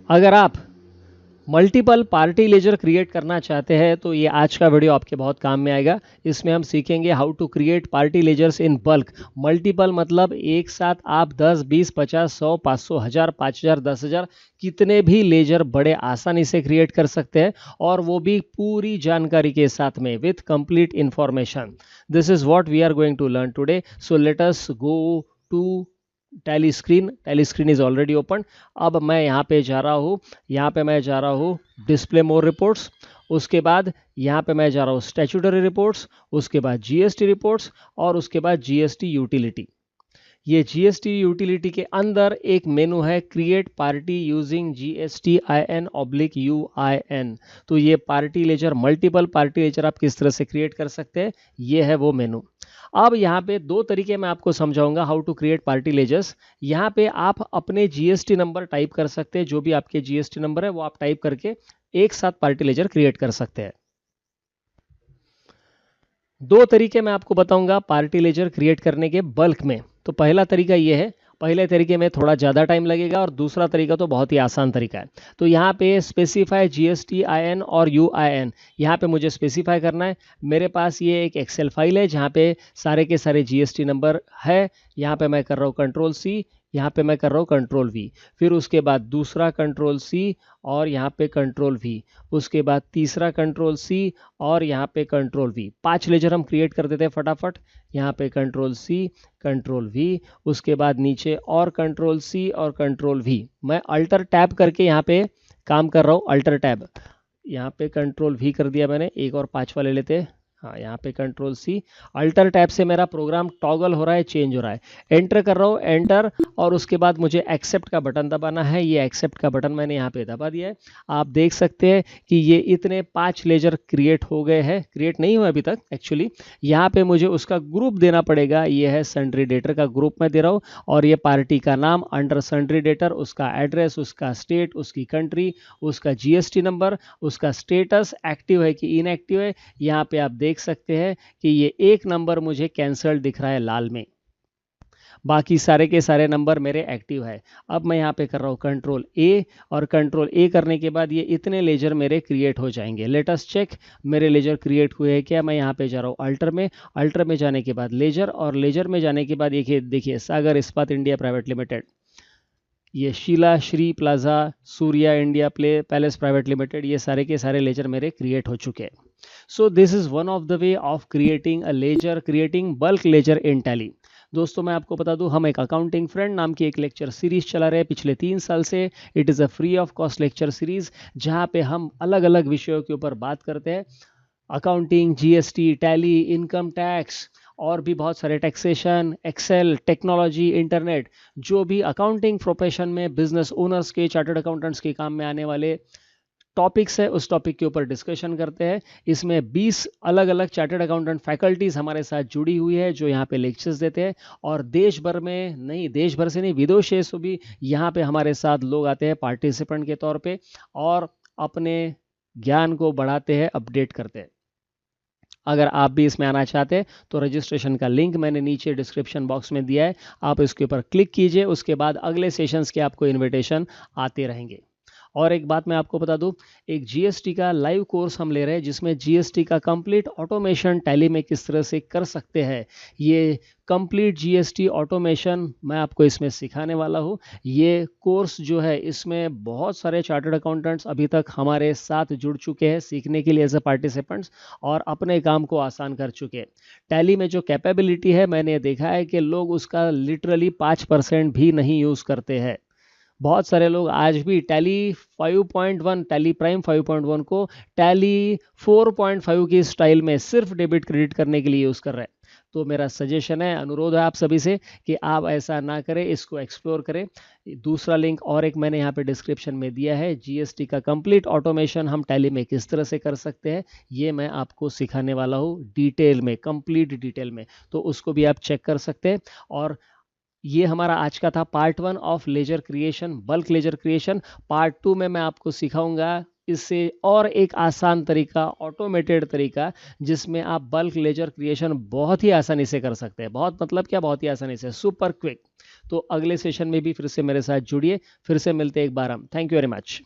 अगर आप multiple party laser create करना चाहते हैं तो ये आज का वीडियो आपके बहुत काम में आएगा। इसमें हम सीखेंगे how to create party ledgers in bulk. Multiple मतलब एक साथ आप 10, 20, 50, 100, 500, 1000, 5000, 10,000 कितने भी लेजर बड़े आसानी से क्रिएट कर सकते हैं, और वो भी पूरी जानकारी के साथ में with complete information. This is what we are going to learn today. So let us go to Tally screen is already open. अब मैं यहाँ पे जा रहा हूँ, डिस्प्ले मोर रिपोर्ट्स। उसके बाद यहाँ पे मैं जा रहा हूँ स्टैट्यूटरी रिपोर्ट्स, उसके बाद जीएसटी रिपोर्ट्स, और उसके बाद जीएसटी यूटिलिटी। ये जीएसटी यूटिलिटी के अंदर एक मेनू है क्रिएट पार्टी यूजिंग GSTIN/UIN। तो ये party laser, multiple party laser आप किस तरह से क्रिएट कर सकते हैं, ये है वो मेनू। अब यहाँ पे दो तरीके मैं आपको समझाऊंगा how to create party ledgers. यहाँ पे आप अपने जीएसटी नंबर टाइप कर सकते हैं, जो भी आपके जीएसटी नंबर है वो आप टाइप करके एक साथ पार्टी लेजर क्रिएट कर सकते हैं। दो तरीके मैं आपको बताऊंगा पार्टी लेजर क्रिएट करने के बल्क में। तो पहला तरीका ये है, पहले तरीके में थोड़ा ज़्यादा टाइम लगेगा, और दूसरा तरीका तो बहुत ही आसान तरीका है। तो यहाँ पे स्पेसिफाई GSTIN और UIN, यहाँ पे मुझे स्पेसिफाई करना है। मेरे पास ये एक एक्सेल फाइल है जहाँ पे सारे के सारे GST नंबर है। यहाँ पे मैं कर रहा हूँ Ctrl+C, यहाँ पे मैं कर रहा हूँ Ctrl+V, फिर उसके बाद दूसरा Ctrl+C और यहाँ पे Ctrl+V, उसके बाद तीसरा Ctrl+C और यहाँ पे Ctrl+V। 5 लेजर हम क्रिएट कर देते हैं फटाफट। यहाँ पे Ctrl+C, Ctrl+V, उसके बाद नीचे और Ctrl+C और Ctrl+V। मैं अल्टर टैब करके यहाँ पे काम कर रहा हूँ, अल्टर टैब। यहाँ पे Ctrl+V कर दिया मैंने। एक और 5 वाले लेते हैं। हाँ, यहाँ पे Ctrl+C, अल्टर टैब से मेरा प्रोग्राम टॉगल हो रहा है, चेंज हो रहा है। एंटर कर रहा हूँ, एंटर, और उसके बाद मुझे एक्सेप्ट का बटन दबाना है। ये एक्सेप्ट का बटन मैंने यहाँ पे दबा दिया है। आप देख सकते हैं कि ये इतने 5 लेजर क्रिएट हो गए हैं, क्रिएट नहीं हुआ अभी तक एक्चुअली। यहाँ पे मुझे उसका ग्रुप देना पड़ेगा। ये है सन्ड्री डेटर का ग्रुप मैं दे रहा हूँ, और ये पार्टी का नाम अंडर सन्ड्री डेटर, उसका एड्रेस, उसका स्टेट, उसकी कंट्री, उसका जीएसटी नंबर, उसका स्टेटस एक्टिव है कि इनएक्टिव है। यहाँ पे आप देख सकते हैं कि ये एक नंबर मुझे कैंसल्ड दिख रहा है लाल में, बाकी सारे के सारे नंबर मेरे एक्टिव है। अब मैं यहाँ पे कर रहा हूँ Ctrl+A, और Ctrl+A करने के बाद ये इतने लेजर मेरे क्रिएट हो जाएंगे। लेट अस चेक मेरे लेजर क्रिएट हुए हैं क्या। मैं यहाँ पे जा रहा हूँ अल्टर में, अल्टर में जाने के बाद लेजर, और लेजर में जाने के बाद देखिए सागर इस्पात इंडिया प्राइवेट लिमिटेड, ये Sheela Shri plaza, Surya India palace private limited, ये सारे के सारे लेजर मेरे क्रिएट हो चुके हैं। So this is one of the way of creating a ledger, creating bulk ledger in Tally. दोस्तों मैं आपको बता दूं, हम एक अकाउंटिंग फ्रेंड नाम की एक लेक्चर सीरीज चला रहे हैं पिछले 3 साल से। It is a free of cost lecture series, जहां पे हम अलग अलग विषयों के ऊपर बात करते हैं। Accounting, GST, tally, income tax, और भी बहुत सारे, टैक्सेशन, एक्सेल, टेक्नोलॉजी, इंटरनेट, जो भी अकाउंटिंग प्रोफेशन में बिजनेस ओनर्स के, चार्टर्ड अकाउंटेंट्स के काम में आने वाले टॉपिक्स है, उस टॉपिक के ऊपर डिस्कशन करते हैं। इसमें 20 अलग अलग चार्टर्ड अकाउंटेंट फैकल्टीज हमारे साथ जुड़ी हुई है, जो यहाँ पे लेक्चर्स देते हैं। और देश भर में नहीं, देश भर से नहीं, विदेशों से भी यहाँ पे हमारे साथ लोग आते हैं पार्टिसिपेंट के तौर पे, और अपने ज्ञान को बढ़ाते हैं, अपडेट करते हैं। अगर आप भी इसमें आना चाहते हैं तो रजिस्ट्रेशन का लिंक मैंने नीचे डिस्क्रिप्शन बॉक्स में दिया है, आप इसके ऊपर क्लिक कीजिए। उसके बाद अगले सेशंस के आपको इनविटेशन आते रहेंगे। और एक बात मैं आपको बता दूं, एक जीएसटी का लाइव कोर्स हम ले रहे हैं, जिसमें जीएसटी का कंप्लीट ऑटोमेशन टैली में किस तरह से कर सकते हैं, ये कंप्लीट जीएसटी ऑटोमेशन मैं आपको इसमें सिखाने वाला हूं। ये कोर्स जो है, इसमें बहुत सारे चार्टर्ड अकाउंटेंट्स अभी तक हमारे साथ जुड़ चुके हैं सीखने के लिए एज ए पार्टिसिपेंट्स, और अपने काम को आसान कर चुके हैं। टैली में जो कैपेबिलिटी है, मैंने देखा है कि लोग उसका लिटरली 5% भी नहीं यूज़ करते हैं। बहुत सारे लोग आज भी टैली 5.1, टैली प्राइम 5.1 को टैली 4.5 की स्टाइल में सिर्फ डेबिट क्रेडिट करने के लिए यूज़ कर रहे हैं। तो मेरा सजेशन है, अनुरोध है आप सभी से कि आप ऐसा ना करें, इसको एक्सप्लोर करें। दूसरा लिंक और एक मैंने यहाँ पे डिस्क्रिप्शन में दिया है, जीएसटी का कंप्लीट ऑटोमेशन हम टैली में किस तरह से कर सकते हैं, ये मैं आपको सिखाने वाला हूँ डिटेल में, कंप्लीट डिटेल में। तो उसको भी आप चेक कर सकते हैं। और ये हमारा आज का था part 1 of laser creation, bulk laser creation. Part 2 में मैं आपको सिखाऊंगा इससे और एक आसान तरीका, ऑटोमेटेड तरीका, जिसमें आप बल्क लेजर क्रिएशन बहुत ही आसानी से कर सकते हैं। बहुत मतलब क्या, बहुत ही आसानी से, सुपर क्विक। तो अगले सेशन में भी फिर से मेरे साथ जुड़िए, फिर से मिलते एक बार हम। Thank you very much.